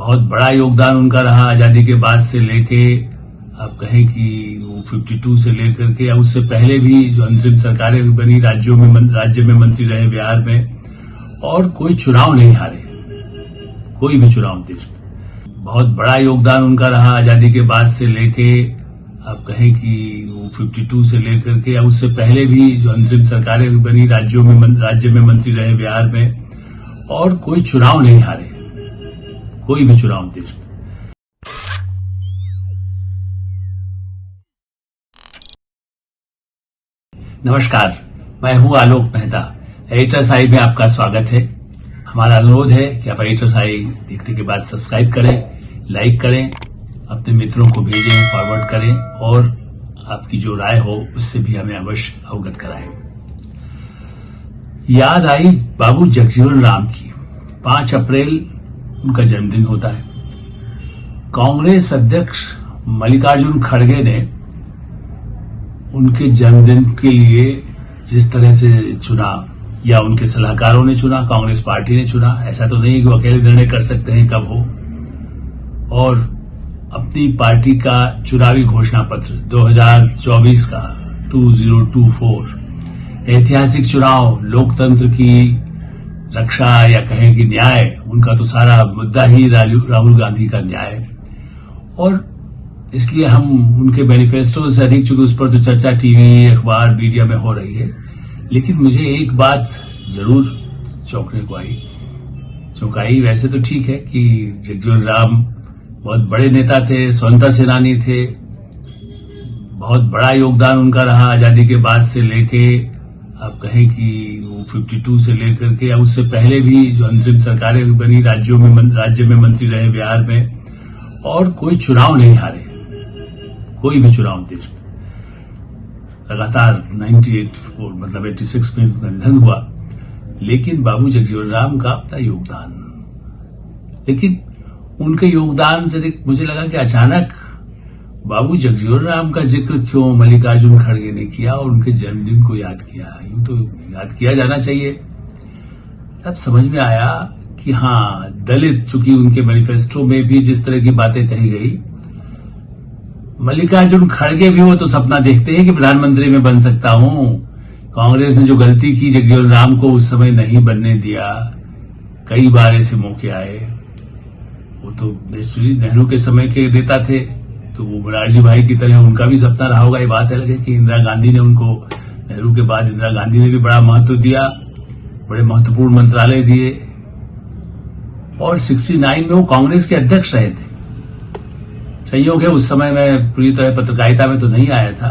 बहुत बड़ा योगदान उनका रहा आजादी के बाद से लेके आप कहें कि वो 52 से लेकर के या उससे पहले भी जो अंतरिम सरकारें बनी राज्य में मंत्री रहे बिहार में और कोई चुनाव नहीं हारे, कोई भी चुनाव देश में। बहुत बड़ा योगदान उनका रहा आजादी के बाद से लेके आप कहें कि वो 52 से लेकर के या उससे पहले भी जो अंतरिम सरकारें बनी राज्य में मंत्री रहे बिहार में और कोई चुनाव नहीं हारे, कोई भी चुनाव देश में। नमस्कार, मैं हूं आलोक मेहता। एडिटर्स आई में आपका स्वागत है। हमारा अनुरोध है कि आप एडिटर्स आई देखने के बाद सब्सक्राइब करें, लाइक करें, अपने मित्रों को भेजें, फॉरवर्ड करें और आपकी जो राय हो उससे भी हमें अवश्य अवगत कराएं। याद आई बाबू जगजीवन राम की। 5 अप्रैल उनका जन्मदिन होता है। कांग्रेस अध्यक्ष मल्लिकार्जुन खड़गे ने उनके जन्मदिन के लिए जिस तरह से चुना या उनके सलाहकारों ने चुना, कांग्रेस पार्टी ने चुना, ऐसा तो नहीं कि वो अकेले निर्णय कर सकते हैं कब हो, और अपनी पार्टी का चुनावी घोषणा पत्र 2024 का 2024 ऐतिहासिक चुनाव, लोकतंत्र की रक्षा या कहें कि न्याय, उनका तो सारा मुद्दा ही राहुल गांधी का न्याय, और इसलिए हम उनके मैनिफेस्टो से अधिक, चूंकि उस पर तो चर्चा टीवी, अखबार, मीडिया में हो रही है, लेकिन मुझे एक बात जरूर चौंकने को आई, चौंकाई। वैसे तो ठीक है कि जगजीवन राम बहुत बड़े नेता थे, स्वतंत्रता सेनानी थे, बहुत बड़ा योगदान उनका रहा आजादी के बाद से लेके आप कहें कि वो 52 से लेकर के या उससे पहले भी जो अंतरिम सरकारें बनी राज्य में मंत्री रहे बिहार में और कोई चुनाव नहीं हारे, कोई भी चुनाव देश में। लगातार 86 में उनका निधन हुआ, लेकिन बाबू जगजीवन राम का अपना योगदान, लेकिन उनके योगदान से मुझे लगा कि अचानक बाबू जगजीवन राम का जिक्र क्यों मल्लिकार्जुन खड़गे ने किया और उनके जन्मदिन को याद किया। यूं तो याद किया जाना चाहिए। तब समझ में आया कि हाँ, दलित, चूंकि उनके मैनिफेस्टो में भी जिस तरह की बातें कही गई, मल्लिकार्जुन खड़गे भी वो तो सपना देखते हैं कि प्रधानमंत्री में बन सकता हूं। कांग्रेस ने जो गलती की, जगजीवन राम को उस समय नहीं बनने दिया, कई बार ऐसे मौके आए। वो तो नेचुरली नेहरू के समय के नेता थे, तो वो मोरारजी भाई की तरह उनका भी सपना रहा होगा। ये बात अलग है कि इंदिरा गांधी ने उनको, नेहरू के बाद इंदिरा गांधी ने भी बड़ा महत्व दिया, बड़े महत्वपूर्ण मंत्रालय दिए, और 69 में वो कांग्रेस के अध्यक्ष रहे थे। संयोग है उस समय मैं पूरी तरह पत्रकारिता में तो नहीं आया था,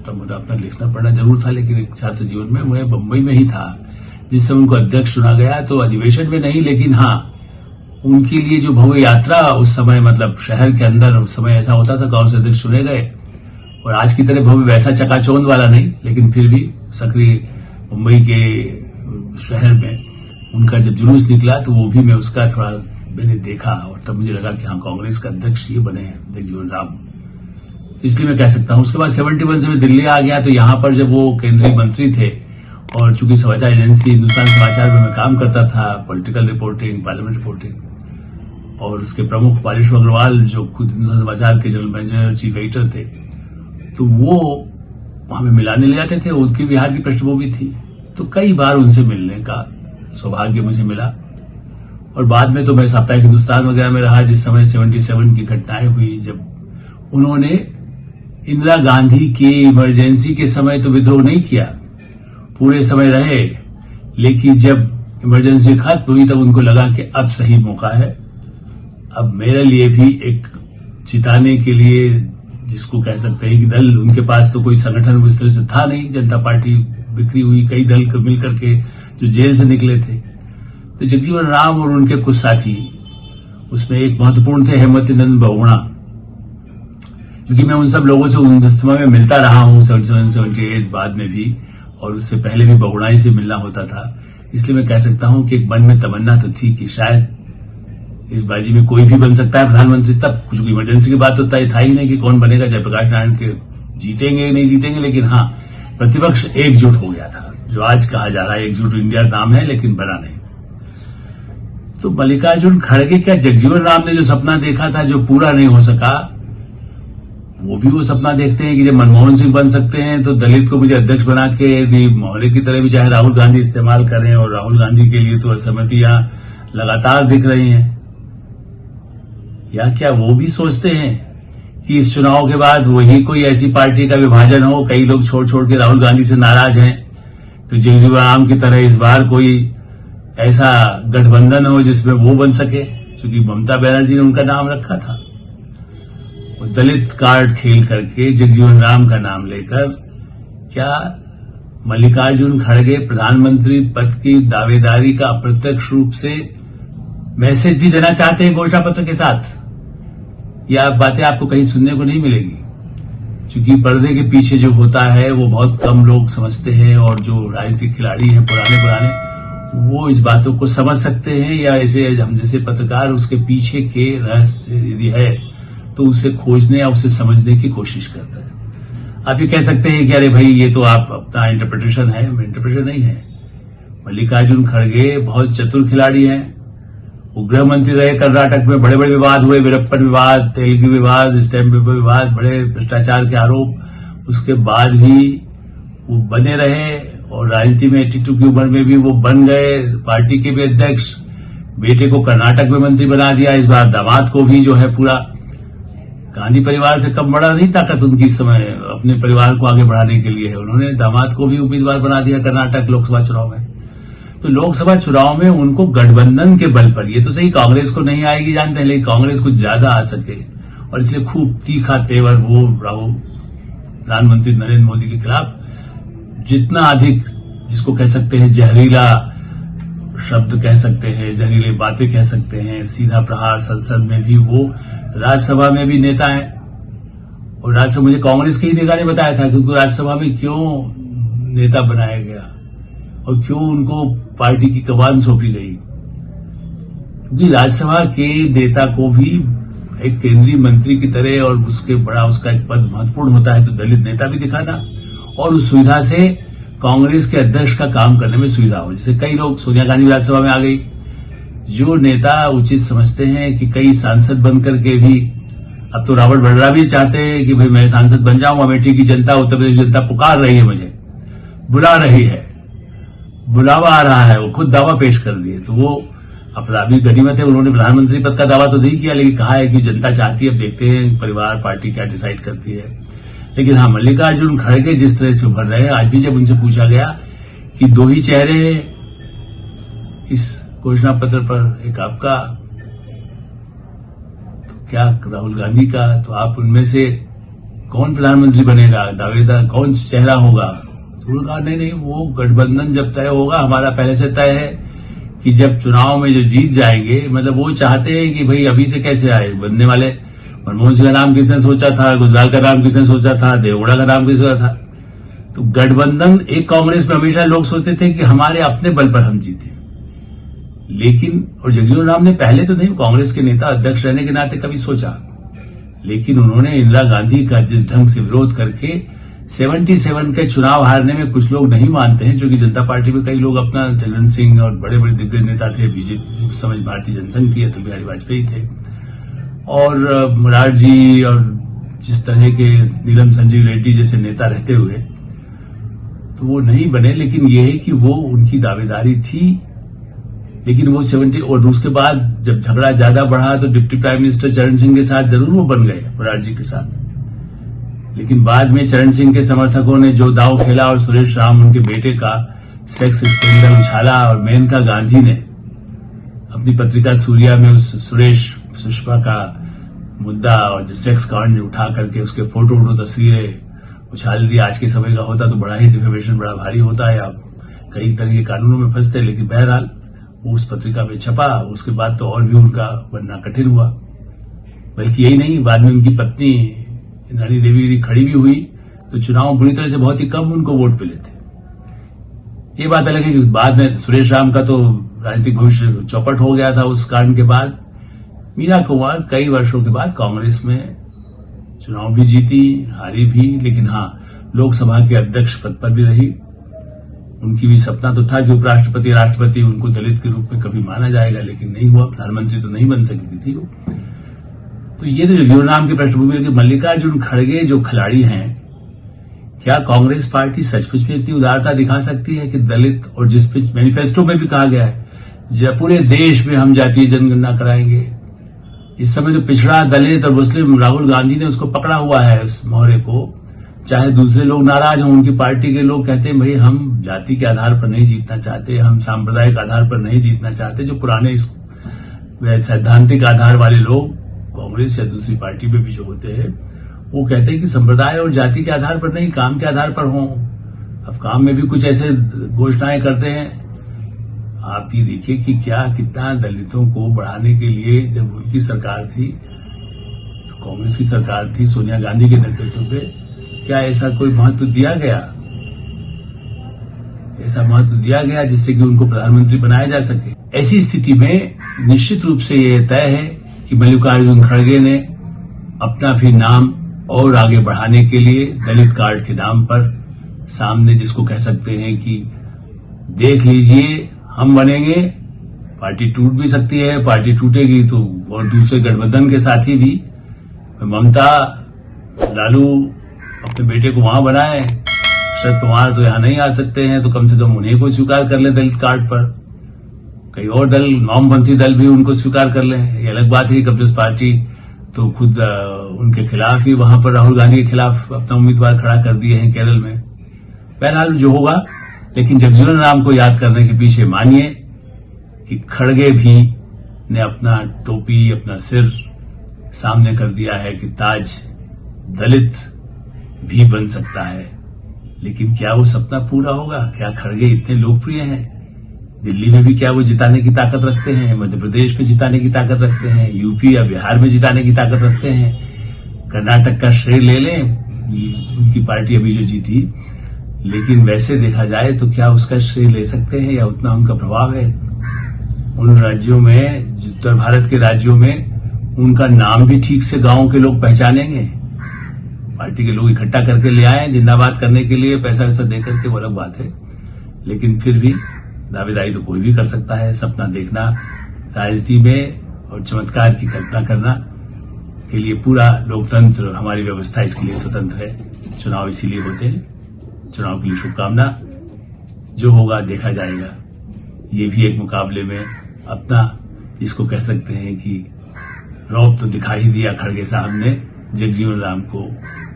तो मुझे अपना लिखना पढ़ना जरूर था, लेकिन एक छात्र जीवन में मैं बम्बई में ही था जिस समय उनको अध्यक्ष चुना गया। तो अधिवेशन में नहीं, लेकिन हाँ, उनके लिए जो भव्य यात्रा उस समय, मतलब शहर के अंदर उस समय ऐसा होता था, कांग्रेस अध्यक्ष चुने गए, और आज की तरह भव्य वैसा चकाचौंध वाला नहीं, लेकिन फिर भी सक्रिय मुंबई के शहर में उनका जब जुलूस निकला तो वो भी मैं उसका थोड़ा मैंने देखा, और तब मुझे लगा कि हाँ, कांग्रेस का अध्यक्ष ये बने हैं जगजीवन राम। तो इसलिए मैं कह सकता हूं। उसके बाद 71 से मैं दिल्ली आ गया, तो यहां पर जब वो केंद्रीय मंत्री थे, और चूंकि समाचार एजेंसी हिंदुस्तान समाचार में मैं काम करता था, पॉलिटिकल रिपोर्टिंग, पार्लियामेंट रिपोर्टिंग, और उसके प्रमुख बालेश्वर अग्रवाल जो खुद हिंदुस्तान समाचार के जनरल मैनेजर, चीफ एडिटर थे, तो वो हमें मिलाने ले जाते थे। उनकी बिहार की पृष्ठभूमि थी, तो कई बार उनसे मिलने का सौभाग्य मुझे मिला। और बाद में तो मैं साप्ताहिक हिंदुस्तान वगैरह में रहा, जिस समय 77 की घटनाएं हुई, जब उन्होंने इंदिरा गांधी की इमरजेंसी के समय तो विद्रोह नहीं किया, पूरे समय रहे, लेकिन जब इमरजेंसी खत्म हुई तब उनको लगा कि अब सही मौका है, अब मेरे लिए भी एक जिताने के लिए, जिसको कह सकते हैं कि दल, उनके पास तो कोई संगठन उस तरह से था नहीं, जनता पार्टी बिखरी हुई, कई दल को मिलकर के जो जेल से निकले थे। तो जगजीवन राम और उनके कुछ साथी, उसमें एक महत्वपूर्ण थे हेमवतीनंद बहुगुणा, क्योंकि मैं उन सब लोगों से उस समय में मिलता रहा हूं, 77, 78 बाद में भी, और उससे पहले भी बहुगुणा से मिलना होता था। इसलिए मैं कह सकता हूं कि एक मन में तमन्ना तो थी कि शायद इस बाजी में कोई भी बन सकता है प्रधानमंत्री। तब कुछ इमरजेंसी की बात तो तय था ही नहीं कि कौन बनेगा, जयप्रकाश नारायण के जीतेंगे नहीं जीतेंगे, लेकिन हाँ, प्रतिपक्ष एकजुट हो गया था, जो आज कहा जा रहा है एकजुट इंडिया नाम है, लेकिन बना नहीं। तो मल्लिकार्जुन खड़गे क्या जगजीवन राम ने जो सपना देखा था जो पूरा नहीं हो सका, वो भी वो सपना देखते हैं कि जब मनमोहन सिंह बन सकते हैं तो दलित को मुझे अध्यक्ष बना के यदि मोहल्ले की तरह भी चाहे राहुल गांधी इस्तेमाल करें, और राहुल गांधी के लिए तो असहमतियां लगातार दिख रही हैं। या क्या वो भी सोचते हैं कि इस चुनाव के बाद वही कोई ऐसी पार्टी का विभाजन हो, कई लोग छोड़ छोड़ के राहुल गांधी से नाराज हैं, तो जगजीवन राम की तरह इस बार कोई ऐसा गठबंधन हो जिसमें वो बन सके, क्योंकि ममता बनर्जी ने उनका नाम रखा था। वो दलित कार्ड खेल करके जगजीवन राम का नाम लेकर क्या मल्लिकार्जुन खड़गे प्रधानमंत्री पद की दावेदारी का अप्रत्यक्ष रूप से मैसेज भी देना चाहते हैं घोषणा पत्र के साथ? यह बातें आपको कहीं सुनने को नहीं मिलेगी, क्योंकि पर्दे के पीछे जो होता है वो बहुत कम लोग समझते हैं, और जो राजनीतिक खिलाड़ी हैं पुराने वो इस बातों को समझ सकते हैं, या ऐसे हम जैसे पत्रकार उसके पीछे के रहस्य यदि है तो उसे खोजने या उसे समझने की कोशिश करता है। आप ये कह सकते हैं कि अरे भाई ये तो आप अपना इंटरप्रिटेशन है, इंटरप्रिटेशन नहीं है। मल्लिकार्जुन खड़गे बहुत चतुर खिलाड़ी हैं। वो गृह मंत्री रहे कर्नाटक में, बड़े बड़े विवाद हुए, वीरप्पन विवाद, तेलगी विवाद, स्टैंप पेपर विवाद, बड़े भ्रष्टाचार के आरोप, उसके बाद भी वो बने रहे, और राजनीति में 82 की उम्र में भी वो बन गए, पार्टी के भी अध्यक्ष, बेटे को कर्नाटक में मंत्री बना दिया, इस बार दामाद को भी जो है पूरा गांधी परिवार से कम बड़ा नहीं ताकत उनकी इस समय अपने परिवार को आगे बढ़ाने के लिए है, उन्होंने दामाद को भी उम्मीदवार बना दिया कर्नाटक लोकसभा चुनाव में। तो लोकसभा चुनाव में उनको गठबंधन के बल पर, ये तो सही कांग्रेस को नहीं आएगी जानते हैं, लेकिन कांग्रेस को ज्यादा आ सके, और इसलिए खूब तीखा तेवर वो राहुल प्रधानमंत्री नरेंद्र मोदी के खिलाफ जितना अधिक, जिसको कह सकते हैं जहरीला शब्द कह सकते हैं, जहरीली बातें कह सकते हैं, सीधा प्रहार, संसद में भी वो, राज्यसभा में भी नेता है, और राज्यसभा मुझे कांग्रेस के ही नेता ने बताया था कि उनको राज्यसभा में क्यों नेता बनाया गया और क्यों उनको पार्टी की कमान सौंपी गई, क्योंकि राज्यसभा के नेता को भी एक केंद्रीय मंत्री की तरह और उसके बड़ा उसका एक पद महत्वपूर्ण होता है, तो दलित नेता भी दिखाना और उस सुविधा से कांग्रेस के अध्यक्ष का काम करने में सुविधा हो। जैसे कई लोग, सोनिया गांधी राज्यसभा में आ गई, जो नेता उचित समझते हैं कि कई सांसद बनकर के भी, अब तो रॉबर्ट वड्रा भी चाहते हैं कि भाई मैं सांसद बन जाऊं, अमेठी की जनता, उत्तर प्रदेश जनता पुकार रही है, मुझे बुला रही है, बुलावा आ रहा है, वो खुद दावा पेश कर दिए, तो वो अपराधी गनीमत है, उन्होंने प्रधानमंत्री पद का दावा तो नहीं किया, लेकिन कहा है कि जनता चाहती है, अब देखते हैं परिवार पार्टी क्या डिसाइड करती है। लेकिन हाँ, मल्लिकार्जुन खड़गे जिस तरह से उभर रहे हैं, आज भी जब उनसे पूछा गया कि दो ही चेहरे इस घोषणा पत्र पर, एक आपका तो क्या राहुल गांधी का, तो आप उनमें से कौन प्रधानमंत्री बनेगा, दावेदार कौन चेहरा होगा? तो उन्होंने कहा नहीं, वो गठबंधन जब तय होगा, हमारा पहले से तय है कि जब चुनाव में जो जीत जाएंगे, मतलब वो चाहते हैं कि भाई अभी से कैसे आए बनने वाले, मनमोहन सिंह का नाम किसने सोचा था, गुजराल का नाम किसने सोचा था, देवगौड़ा का नाम किसने सोचा था? तो गठबंधन, एक कांग्रेस में हमेशा लोग सोचते थे कि हमारे अपने बल पर हम जीते, लेकिन और जगजीवन राम ने पहले तो नहीं, कांग्रेस के नेता अध्यक्ष रहने के नाते कभी सोचा, लेकिन उन्होंने इंदिरा गांधी का जिस ढंग से विरोध करके 77 के चुनाव हारने में कुछ लोग नहीं मानते हैं, जो कि जनता पार्टी में कई लोग अपना, चरण सिंह और बड़े बड़े दिग्गज नेता थे, बीजेपी उस समय भारतीय जनसंघ थी, अटल बिहारी वाजपेयी थे, और मुरारजी और जिस तरह के नीलम संजीव रेड्डी जैसे नेता रहते हुए, तो वो नहीं बने। लेकिन ये है कि वो उनकी दावेदारी थी, लेकिन वो 70 और उसके बाद जब झगड़ा ज्यादा बढ़ा तो डिप्टी प्राइम मिनिस्टर चरण सिंह के साथ जरूर वो बन गए, मुरारजी के साथ, लेकिन बाद में चरण सिंह के समर्थकों ने जो दांव खेला और सुरेश राम उनके बेटे का सेक्स स्कैंडल उछाला, और मेनका गांधी ने अपनी पत्रिका सूर्या में उस सुषमा का मुद्दा और जो सेक्स कांड उठा करके उसके फोटो तस्वीरें उछाल दी। आज के समय का होता तो बड़ा ही डिफेमेशन बड़ा भारी होता है, आप कई तरह के कानूनों में फंसते, लेकिन बहरहाल वो उस पत्रिका में छपा, उसके बाद तो और भी उनका बनना कठिन हुआ। बल्कि यही नहीं, बाद में उनकी पत्नी इंद्राणी देवी खड़ी भी हुई, तो चुनाव बुरी तरह से बहुत ही कम उनको वोट मिले थे। ये बात अलग है कि बाद में सुरेश राम का तो राजनीतिक भविष्य चौपट हो गया था उस कांड के बाद। मीना कुमार कई वर्षों के बाद कांग्रेस में चुनाव भी जीती, हारी भी, लेकिन हाँ, लोकसभा के अध्यक्ष पद पर भी रही। उनकी भी सपना तो था कि उपराष्ट्रपति राष्ट्रपति उनको दलित के रूप में कभी माना जाएगा, लेकिन नहीं हुआ। प्रधानमंत्री तो नहीं बन सकती थी वो। तो ये तो जगजीवन की पृष्ठभूमि की मल्लिकार्जुन खड़गे जो खिलाड़ी हैं, क्या कांग्रेस पार्टी सचमुच में इतनी उदारता दिखा सकती है कि दलित, और जिस पे मैनिफेस्टो में भी कहा गया है पूरे देश में हम जातीय जनगणना कराएंगे, इस समय जो पिछड़ा दलित और मुस्लिम राहुल गांधी ने उसको पकड़ा हुआ है उस मोहरे को, चाहे दूसरे लोग नाराज हों, उनकी पार्टी के लोग कहते हैं भाई हम जाति के आधार पर नहीं जीतना चाहते, हम सांप्रदायिक आधार पर नहीं जीतना चाहते। जो पुराने सैद्धांतिक आधार वाले लोग कांग्रेस या दूसरी पार्टी में भी जो होते हैं वो कहते हैं कि संप्रदाय और जाति के आधार पर नहीं, काम के आधार पर हों। अब काम में भी कुछ ऐसे घोषणाएं करते हैं। आप ये देखिए कि क्या कितना दलितों को बढ़ाने के लिए जब उनकी सरकार थी, तो कांग्रेस की सरकार थी सोनिया गांधी के नेतृत्व पे, क्या ऐसा कोई महत्व दिया गया? ऐसा महत्व दिया गया जिससे कि उनको प्रधानमंत्री बनाया जा सके? ऐसी स्थिति में निश्चित रूप से यह तय है कि मल्लिकार्जुन खड़गे ने अपना भी नाम और आगे बढ़ाने के लिए दलित कार्ड के नाम पर सामने, जिसको कह सकते हैं कि देख लीजिए हम बनेंगे, पार्टी टूट भी सकती है, पार्टी टूटेगी तो और दूसरे गठबंधन के साथी भी, ममता लालू अपने बेटे को वहां बनाए, शरद पवार तो यहां नहीं आ सकते हैं, तो कम से कम उन्हें को स्वीकार कर ले दलित कार्ड पर। कई और दल, वामपंथी दल भी उनको स्वीकार कर लें। ये अलग बात है कि कम्युनिस्ट पार्टी तो खुद उनके खिलाफ ही वहां पर राहुल गांधी के खिलाफ अपना उम्मीदवार खड़ा कर दिए हैं केरल में। बहरहाल जो होगा, लेकिन जगजीवन राम को याद करने के पीछे मानिए कि खड़गे भी ने अपना टोपी, अपना सिर सामने कर दिया है कि ताज दलित भी बन सकता है। लेकिन क्या वो सपना पूरा होगा? क्या खड़गे इतने लोकप्रिय हैं? दिल्ली में भी क्या वो जिताने की ताकत रखते हैं? मध्य प्रदेश में जिताने की ताकत रखते हैं? यूपी या बिहार में जिताने की ताकत रखते हैं? कर्नाटक का श्रेय ले लें, उनकी पार्टी अभी जो जीती, लेकिन वैसे देखा जाए तो क्या उसका श्रेय ले सकते हैं या उतना उनका प्रभाव है? उन राज्यों में, उत्तर भारत के राज्यों में उनका नाम भी ठीक से गांव के लोग पहचानेंगे? पार्टी के लोग इकट्ठा करके ले आए जिंदाबाद करने के लिए, पैसा वैसा देकर के, वो अलग बात है। लेकिन फिर भी दावेदारी तो कोई भी कर सकता है। सपना देखना राजनीति में और चमत्कार की कल्पना करना के लिए पूरा लोकतंत्र, हमारी व्यवस्था इसके लिए स्वतंत्र है। चुनाव इसीलिए होते हैं। चुनाव के लिए शुभकामना। जो होगा देखा जाएगा। ये भी एक मुकाबले में अपना, जिसको कह सकते हैं कि रौब तो दिखा ही दिया खड़गे साहब ने जगजीवन राम को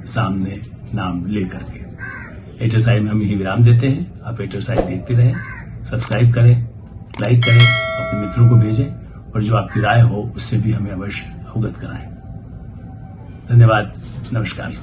सामने नाम लेकर के। एटर साइड में हम यही विराम देते हैं। आप एटर साइड देखते रहें, सब्सक्राइब करें, लाइक करें, अपने मित्रों को भेजें और जो आपकी राय हो उससे भी हमें अवश्य अवगत कराएं। धन्यवाद, नमस्कार।